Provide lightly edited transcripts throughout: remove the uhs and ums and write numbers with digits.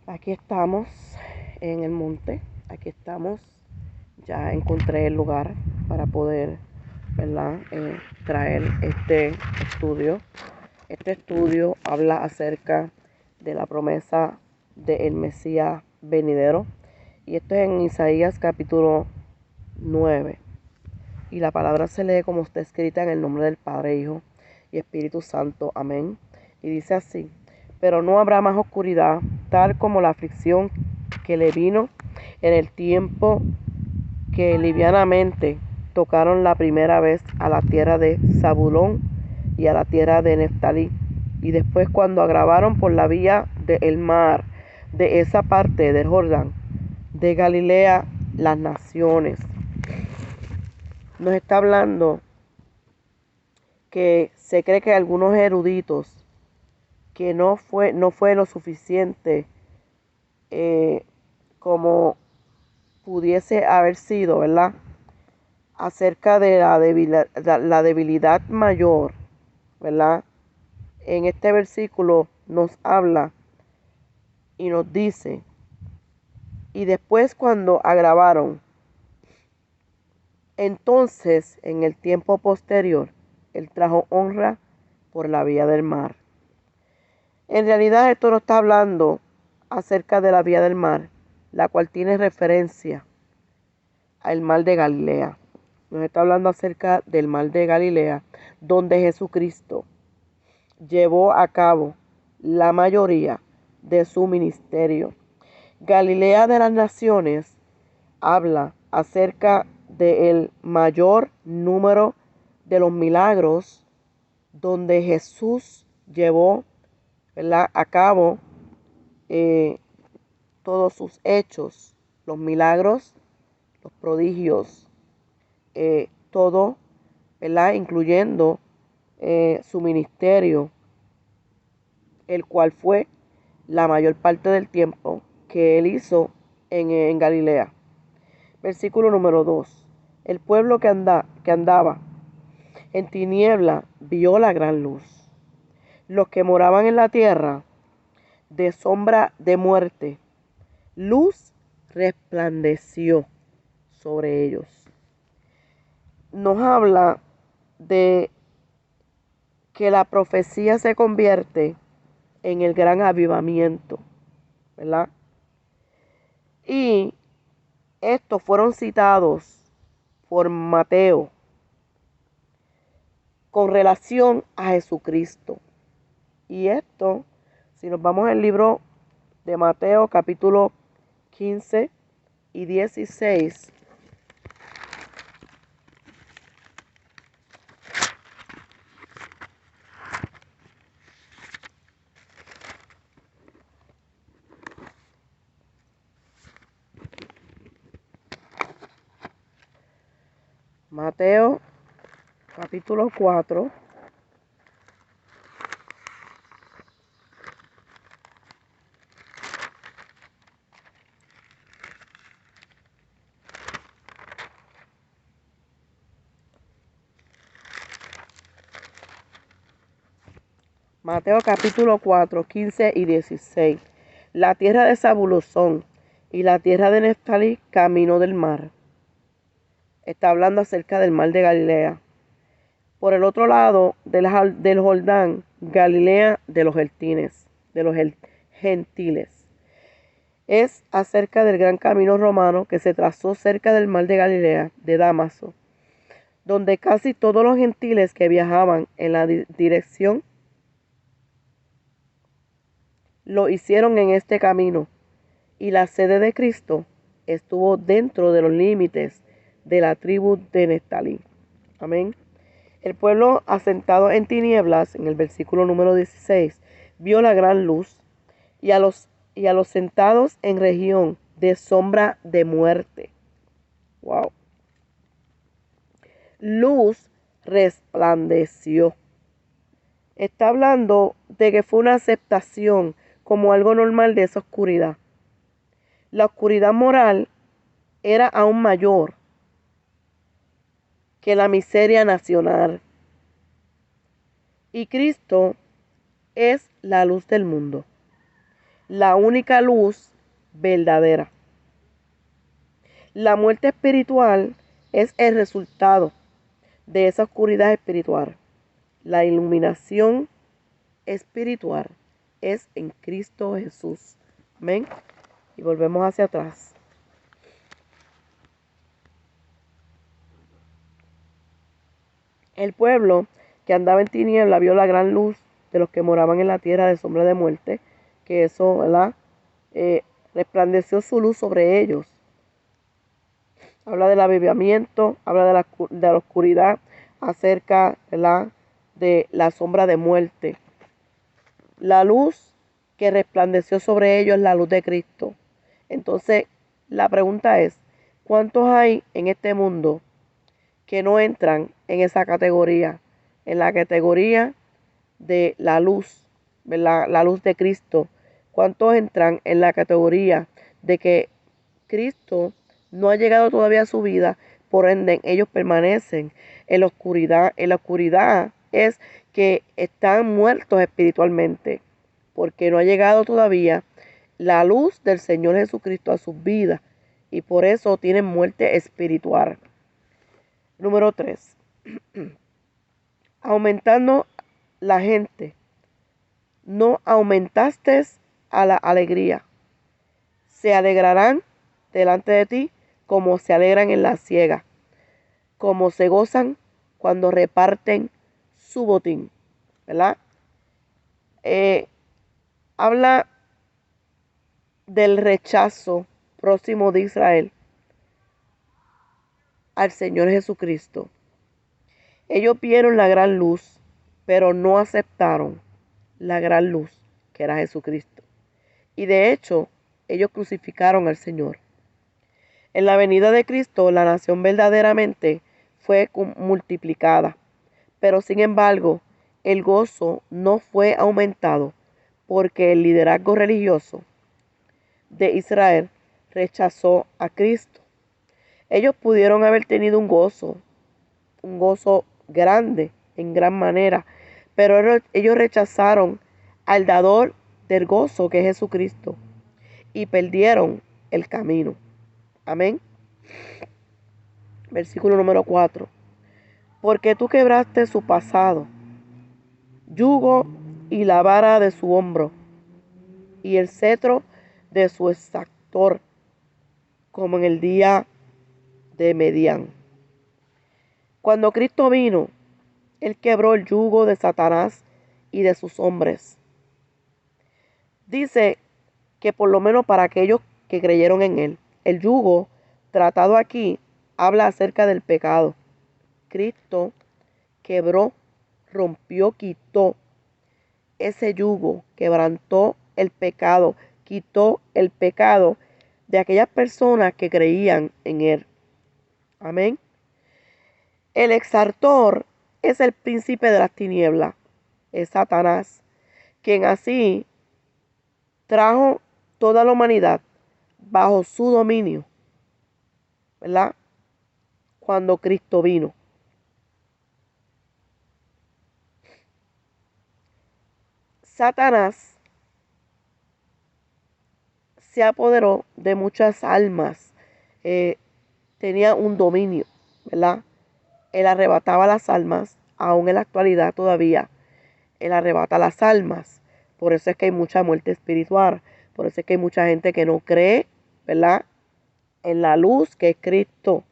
Aquí estamos en el monte, aquí estamos, ya encontré el lugar para poder, ¿verdad? Traer este estudio. Este estudio habla acerca de la promesa del Mesías venidero, y esto es en Isaías capítulo 9, y la palabra se lee como está escrita en el nombre del Padre, Hijo y Espíritu Santo. Amén. Y dice así: pero no habrá más oscuridad, tal como la aflicción que le vino en el tiempo que livianamente tocaron la primera vez a la tierra de Zabulón y a la tierra de Neftalí, y después cuando agravaron por la vía del mar, de esa parte del Jordán, de Galilea, las naciones. Nos está hablando que se cree que algunos eruditos que no fue lo suficiente como pudiese haber sido, ¿verdad? Acerca de la debilidad mayor, ¿verdad? En este versículo nos habla y nos dice: y después cuando agravaron, entonces en el tiempo posterior, él trajo honra por la vía del mar. En realidad esto no está hablando acerca de la vía del mar, la cual tiene referencia al mar de Galilea. Nos está hablando acerca del mar de Galilea, donde Jesucristo llevó a cabo la mayoría de su ministerio. Galilea de las naciones habla acerca del mayor número de los milagros donde Jesús llevó, ¿verdad?, a cabo todos sus hechos, los milagros, los prodigios, todo, ¿verdad?, incluyendo su ministerio, el cual fue la mayor parte del tiempo que él hizo en Galilea. Versículo número 2. El pueblo que andaba en tiniebla vio la gran luz. Los que moraban en la tierra de sombra de muerte, luz resplandeció sobre ellos. Nos habla de que la profecía se convierte en el gran avivamiento, ¿verdad? Y estos fueron citados por Mateo con relación a Jesucristo. Y esto, si nos vamos al libro de Mateo capítulo 15 y 16, Mateo capítulo 4, Mateo capítulo 4, 15 y 16. La tierra de Zabulón y la tierra de Neftalí, camino del mar. Está hablando acerca del mar de Galilea. Por el otro lado del Jordán, Galilea de los gentiles. Es acerca del gran camino romano que se trazó cerca del mar de Galilea, de Dámaso, donde casi todos los gentiles que viajaban en la dirección lo hicieron en este camino, y la sede de Cristo estuvo dentro de los límites de la tribu de Neftalí. Amén. El pueblo asentado en tinieblas, en el versículo número 16, vio la gran luz, y a los sentados en región de sombra de muerte. Wow. Luz resplandeció. Está hablando de que fue una aceptación como algo normal de esa oscuridad. La oscuridad moral era aún mayor que la miseria nacional. Y Cristo es la luz del mundo. la única luz verdadera. La muerte espiritual es el resultado de esa oscuridad espiritual. La iluminación espiritual es en Cristo Jesús. Amén. Y volvemos hacia atrás. El pueblo que andaba en tiniebla vio la gran luz de los que moraban en la tierra de sombra de muerte, que eso, ¿verdad? Resplandeció su luz sobre ellos. Habla del avivamiento, habla de la oscuridad, acerca, ¿verdad?, de la sombra de muerte. La luz que resplandeció sobre ellos es la luz de Cristo. Entonces, la pregunta es, ¿cuántos hay en este mundo que no entran en esa categoría? En la categoría de la luz, ¿verdad?, la luz de Cristo. ¿Cuántos entran en la categoría de que Cristo no ha llegado todavía a su vida, por ende ellos permanecen en la oscuridad? En la oscuridad es que están muertos espiritualmente, porque no ha llegado todavía la luz del Señor Jesucristo a sus vidas, y por eso tienen muerte espiritual. Número 3. Aumentando la gente. No aumentaste a la alegría. Se alegrarán delante de ti como se alegran en la siega, como se gozan cuando reparten su botín, ¿verdad? Habla del rechazo próximo de Israel al Señor Jesucristo. Ellos vieron la gran luz, pero no aceptaron la gran luz que era Jesucristo. Y de hecho, ellos crucificaron al Señor. En la venida de Cristo, la nación verdaderamente fue multiplicada, pero sin embargo, el gozo no fue aumentado porque el liderazgo religioso de Israel rechazó a Cristo. Ellos pudieron haber tenido un gozo grande, en gran manera, pero ellos rechazaron al dador del gozo, que es Jesucristo, y perdieron el camino. Amén. Versículo número 4. Porque tú quebraste su pasado, yugo y la vara de su hombro, y el cetro de su exactor, como en el día de Medián. Cuando Cristo vino, Él quebró el yugo de Satanás y de sus hombres. Dice que por lo menos para aquellos que creyeron en Él, el yugo tratado aquí habla acerca del pecado. Cristo quebró, rompió, quitó ese yugo, quebrantó el pecado, quitó el pecado de aquellas personas que creían en Él. Amén. El exaltor es el príncipe de las tinieblas, es Satanás, quien así trajo toda la humanidad bajo su dominio, ¿verdad? Cuando Cristo vino. Satanás se apoderó de muchas almas, tenía un dominio, ¿verdad? Él arrebataba las almas, aún en la actualidad todavía, Él arrebata las almas. Por eso es que hay mucha muerte espiritual, por eso es que hay mucha gente que no cree, ¿verdad?, en la luz que es Cristo.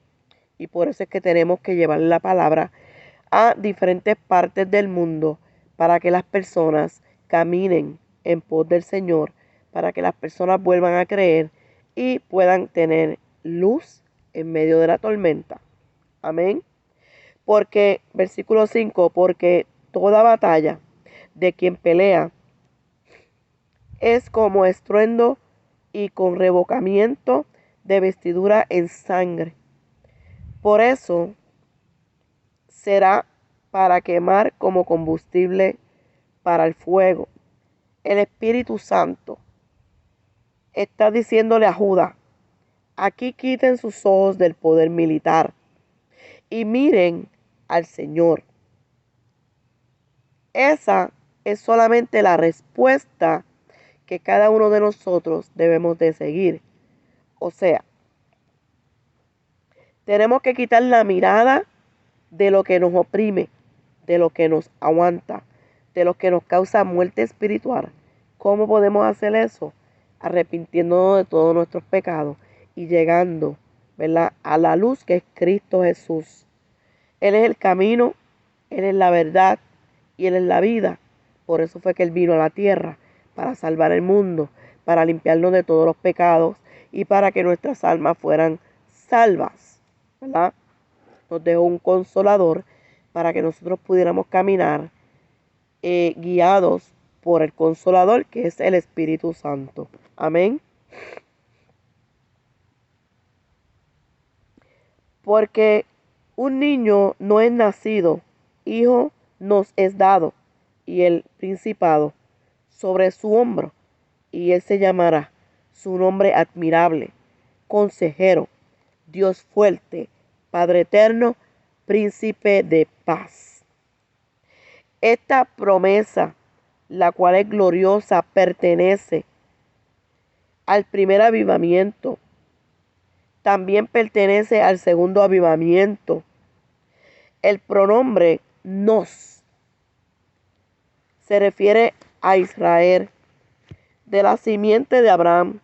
Y por eso es que tenemos que llevar la palabra a diferentes partes del mundo para que las personas caminen en pos del Señor, para que las personas vuelvan a creer y puedan tener luz en medio de la tormenta. Amén. Porque, versículo 5, porque toda batalla de quien pelea es como estruendo y con revocamiento de vestidura en sangre. Por eso será para quemar como combustible para el fuego. El Espíritu Santo está diciéndole a Judas, aquí quiten sus ojos del poder militar y miren al Señor. Esa es solamente la respuesta que cada uno de nosotros debemos de seguir. O sea, tenemos que quitar la mirada de lo que nos oprime, de lo que nos aguanta, de lo que nos causa muerte espiritual. ¿Cómo podemos hacer eso? Arrepintiéndonos de todos nuestros pecados y llegando, ¿verdad?, a la luz que es Cristo Jesús. Él es el camino, Él es la verdad y Él es la vida. Por eso fue que Él vino a la tierra, para salvar el mundo, para limpiarnos de todos los pecados y para que nuestras almas fueran salvas, ¿verdad? Nos dejó un consolador para que nosotros pudiéramos caminar guiados por el consolador, que es el Espíritu Santo. Amén. Porque un niño no es nacido, hijo nos es dado, y el principado sobre su hombro, y él se llamará su nombre admirable, consejero, Dios fuerte, Padre eterno, príncipe de paz. Esta promesa, la cual es gloriosa, pertenece al primer avivamiento. También pertenece al segundo avivamiento. El pronombre nos se refiere a Israel, de la simiente de Abraham,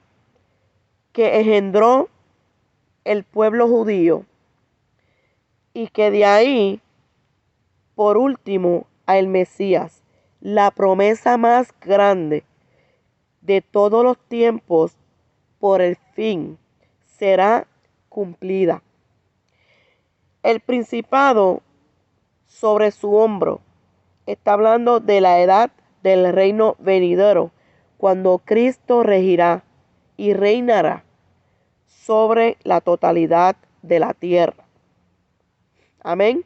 que engendró el pueblo judío, y que de ahí, por último, al Mesías, la promesa más grande de todos los tiempos, por el fin será cumplida. El principado sobre su hombro está hablando de la edad del reino venidero, cuando Cristo regirá y reinará sobre la totalidad de la tierra. Amén.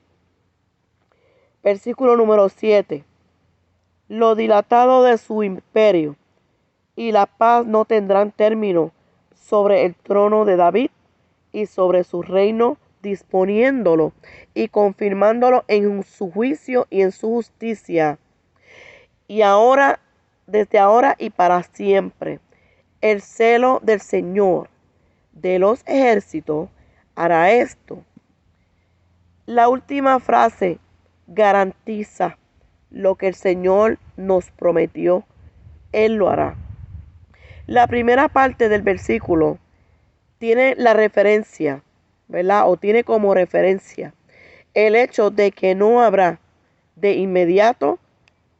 Versículo número 7. Lo dilatado de su imperio y la paz no tendrán término sobre el trono de David y sobre su reino, disponiéndolo y confirmándolo en su juicio y en su justicia. Y ahora, desde ahora y para siempre, el celo del Señor de los ejércitos hará esto. La última frase garantiza lo que el Señor nos prometió. Él lo hará. La primera parte del versículo tiene la referencia, ¿verdad? O tiene como referencia el hecho de que no habrá de inmediato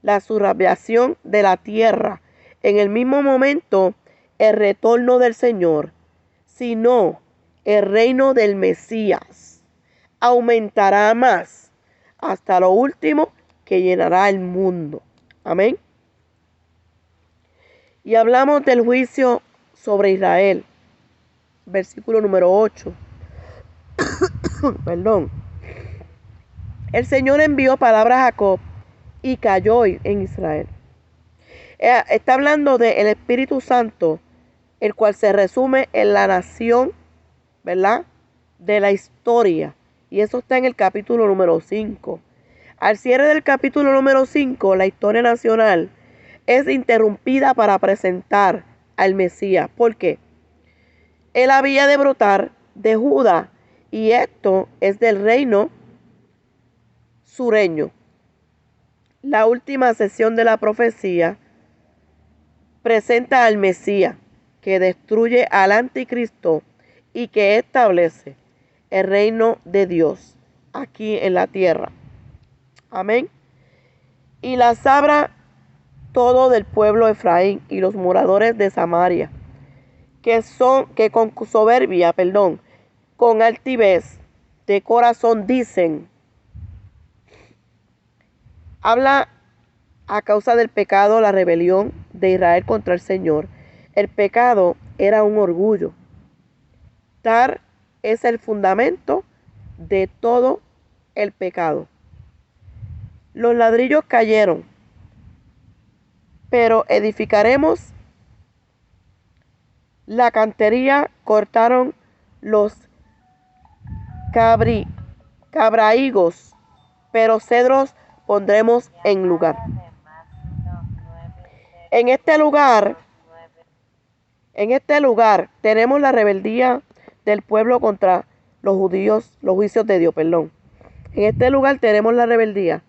la sublevación de la tierra en el mismo momento el retorno del Señor, sino el reino del Mesías aumentará más hasta lo último, que llenará el mundo. Amén. Y hablamos del juicio sobre Israel. Versículo número 8. Perdón. El Señor envió palabra a Jacob y cayó en Israel. Está hablando del Espíritu Santo, el cual se resume en la nación, ¿verdad?, de la historia. Y eso está en el capítulo número 5. Al cierre del capítulo número 5, la historia nacional es interrumpida para presentar al Mesías. ¿Por qué? Él había de brotar de Judá, y esto es del reino sureño. La última sesión de la profecía presenta al Mesías, que destruye al anticristo y que establece el reino de Dios aquí en la tierra. Amén. Y la sabrá todo del pueblo de Efraín y los moradores de Samaria, que con soberbia, con altivez de corazón dicen. Habla a causa del pecado, la rebelión de Israel contra el Señor. El pecado era un orgullo. Tal es el fundamento de todo el pecado. Los ladrillos cayeron, pero edificaremos. La cantería cortaron los cabrahigos, pero cedros pondremos en lugar. En este lugar En este lugar tenemos la rebeldía del pueblo contra los judíos, los juicios de Dios, perdón. En este lugar tenemos la rebeldía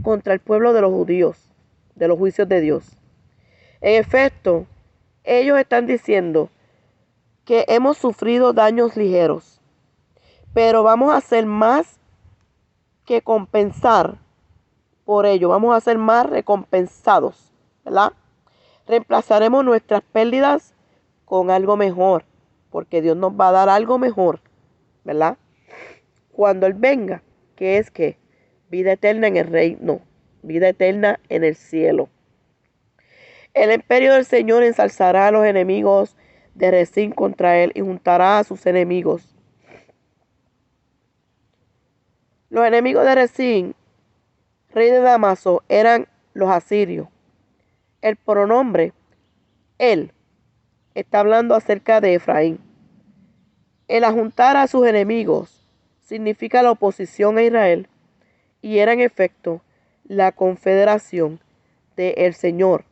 contra el pueblo de los judíos, de los juicios de Dios. En efecto, ellos están diciendo que hemos sufrido daños ligeros, pero vamos a hacer más que compensar por ello. Vamos a ser más recompensados, ¿verdad? Reemplazaremos nuestras pérdidas con algo mejor, porque Dios nos va a dar algo mejor, ¿verdad? Cuando Él venga, que es que vida eterna en el reino, vida eterna en el cielo. El imperio del Señor ensalzará a los enemigos de Rezín contra él y juntará a sus enemigos. Los enemigos de Rezín, rey de Damaso, eran los asirios. El pronombre él está hablando acerca de Efraín. El ajuntar a sus enemigos significa la oposición a Israel y era en efecto la confederación del Señor.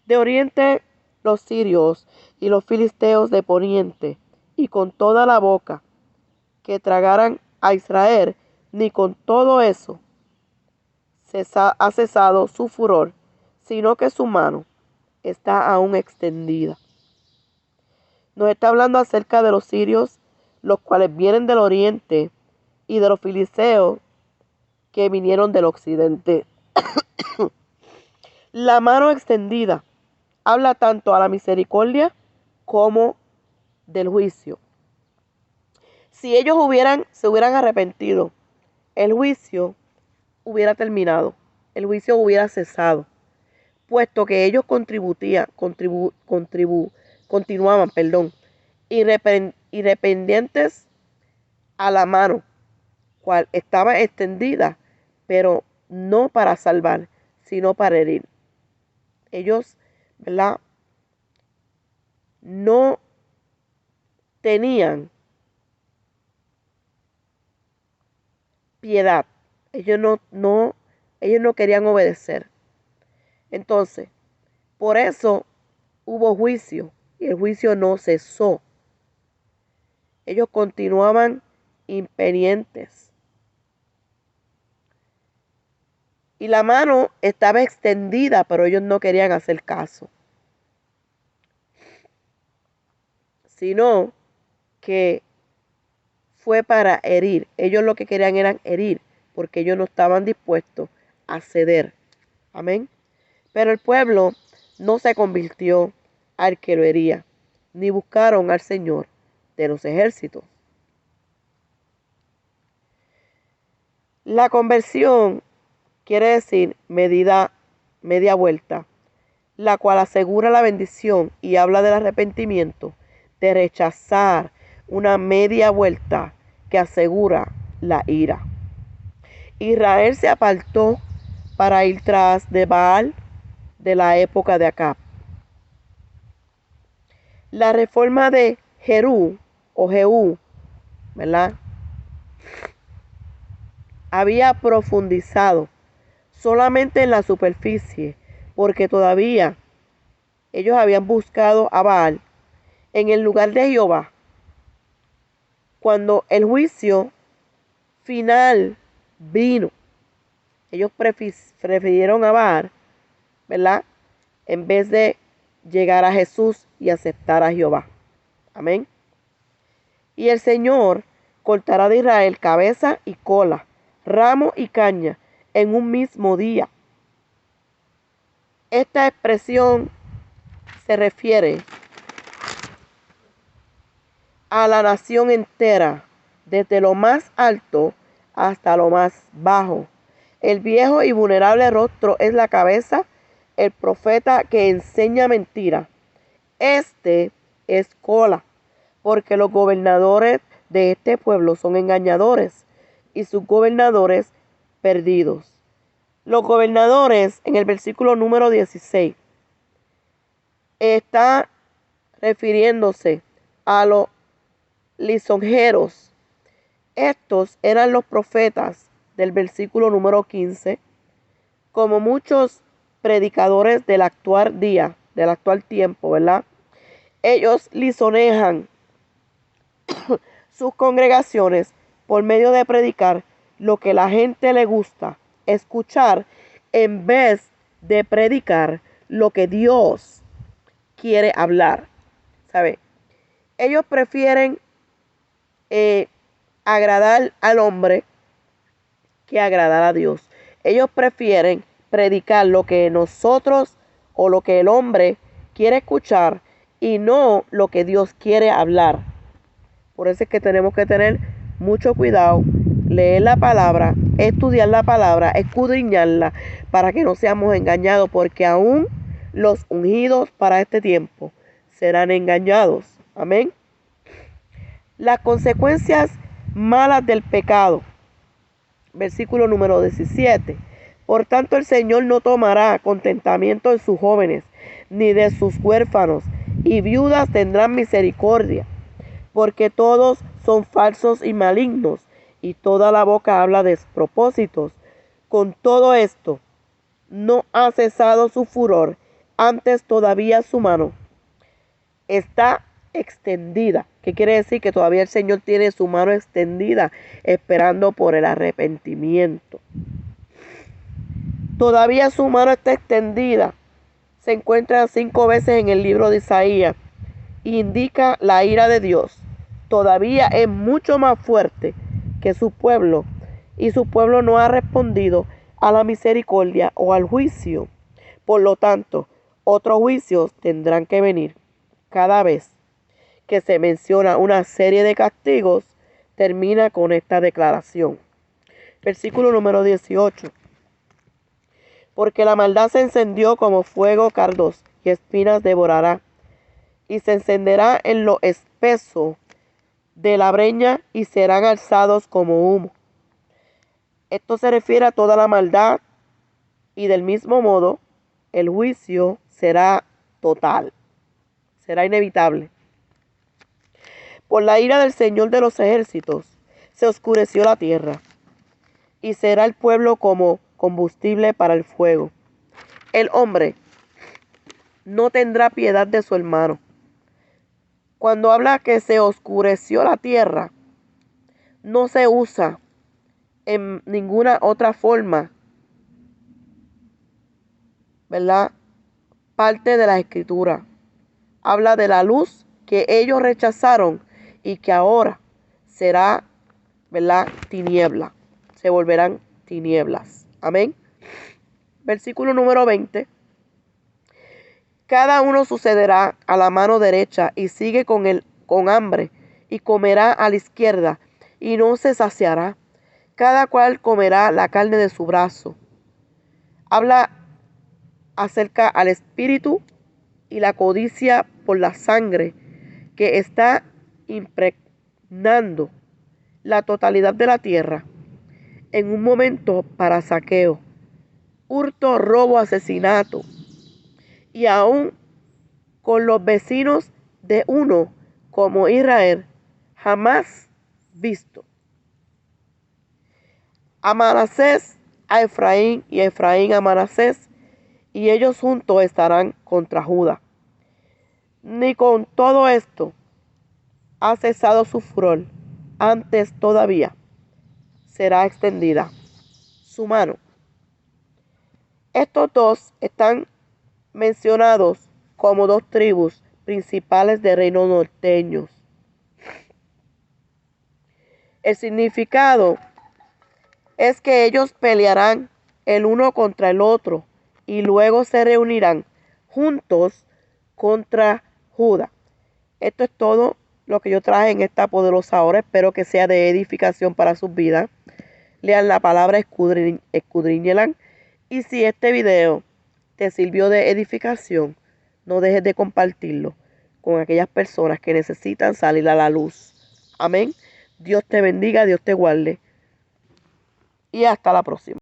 De oriente los sirios y los filisteos de poniente, y con toda la boca que tragaran a Israel, ni con todo eso ha cesado su furor, sino que su mano está aún extendida. Nos está hablando acerca de los sirios, los cuales vienen del oriente, y de los filisteos que vinieron del occidente. La mano extendida habla tanto a la misericordia como del juicio. Si ellos se hubieran arrepentido, el juicio hubiera terminado, el juicio hubiera cesado, puesto que ellos continuaban, irrependientes a la mano, cual estaba extendida, pero no para salvar, sino para herir. Ellos, ¿verdad?, no tenían piedad. Ellos no querían obedecer. Entonces, por eso hubo juicio y el juicio no cesó. Ellos continuaban impenientes. Y la mano estaba extendida, pero ellos no querían hacer caso. Sino que fue para herir. Ellos lo que querían era herir, porque ellos no estaban dispuestos a ceder. Amén. Pero el pueblo no se convirtió al que lo hería, ni buscaron al Señor de los ejércitos. La conversión quiere decir media vuelta, la cual asegura la bendición y habla del arrepentimiento, de rechazar una media vuelta que asegura la ira. Israel se apartó para ir tras de Baal de la época de Acab. La reforma de Jehú, ¿verdad?, había profundizado solamente en la superficie, porque todavía ellos habían buscado a Baal en el lugar de Jehová. Cuando el juicio final vino, ellos prefirieron a Baal, ¿verdad?, en vez de llegar a Jesús y aceptar a Jehová. Amén. Y el Señor cortará de Israel cabeza y cola, ramo y caña en un mismo día. Esta expresión se refiere a la nación entera, desde lo más alto hasta lo más bajo. El viejo y vulnerable rostro es la cabeza, el profeta que enseña mentira. Este es cola, porque los gobernadores de este pueblo son engañadores y sus gobernadores perdidos. Los gobernadores, en el versículo número 16, está refiriéndose a los lisonjeros. Estos eran los profetas del versículo número 15, como muchos predicadores del actual día, del actual tiempo, ¿verdad?, Ellos lisonejan sus congregaciones por medio de predicar lo que la gente le gusta escuchar en vez de predicar lo que Dios quiere hablar. ¿Sabe? Ellos prefieren agradar al hombre que agradar a Dios. Ellos prefieren predicar lo que nosotros o lo que el hombre quiere escuchar y no lo que Dios quiere hablar. Por eso es que tenemos que tener mucho cuidado, leer la palabra, estudiar la palabra, escudriñarla para que no seamos engañados, porque aún los ungidos para este tiempo serán engañados. Amén. Las consecuencias malas del pecado. Versículo número 17. Por tanto, el Señor no tomará contentamiento de sus jóvenes, ni de sus huérfanos, y viudas tendrán misericordia, porque todos son falsos y malignos, y toda la boca habla despropósitos. Con todo esto, no ha cesado su furor, antes todavía su mano está extendida. ¿Qué quiere decir? Que todavía el Señor tiene su mano extendida, esperando por el arrepentimiento. Todavía su mano está extendida. Se encuentra 5 veces en el libro de Isaías. Indica la ira de Dios. Todavía es mucho más fuerte que su pueblo. Y su pueblo no ha respondido a la misericordia o al juicio. Por lo tanto, otros juicios tendrán que venir. Cada vez que se menciona una serie de castigos, termina con esta declaración. Versículo número 18. Porque la maldad se encendió como fuego cardos, y espinas devorará, y se encenderá en lo espeso de la breña, y serán alzados como humo. Esto se refiere a toda la maldad, y del mismo modo, el juicio será total, será inevitable. Por la ira del Señor de los ejércitos, se oscureció la tierra, y será el pueblo como combustible para el fuego. El hombre no tendrá piedad de su hermano. Cuando habla que se oscureció la tierra, no se usa en ninguna otra forma, ¿verdad? Parte de la escritura. Habla de la luz que ellos rechazaron y que ahora será, ¿verdad? Tiniebla. Se volverán tinieblas. Amén. Versículo número 20. Cada uno sucederá a la mano derecha y sigue con hambre, y comerá a la izquierda y no se saciará. Cada cual comerá la carne de su brazo. Habla acerca al espíritu y la codicia por la sangre que está impregnando la totalidad de la tierra en un momento para saqueo, hurto, robo, asesinato, y aún con los vecinos de uno como Israel jamás visto. A Manasés, a Efraín, y a Efraín a Manasés, y ellos juntos estarán contra Judá. Ni con todo esto ha cesado su furor, antes todavía será extendida su mano. Estos dos están mencionados como 2 tribus principales de reinos norteños. El significado es que ellos pelearán el uno contra el otro y luego se reunirán juntos contra Judá. Esto es todo lo que yo traje en esta poderosa hora. Espero que sea de edificación para sus vidas. Lean la palabra, escudriñenla. Y si este video te sirvió de edificación, no dejes de compartirlo con aquellas personas que necesitan salir a la luz. Amén. Dios te bendiga, Dios te guarde. Y hasta la próxima.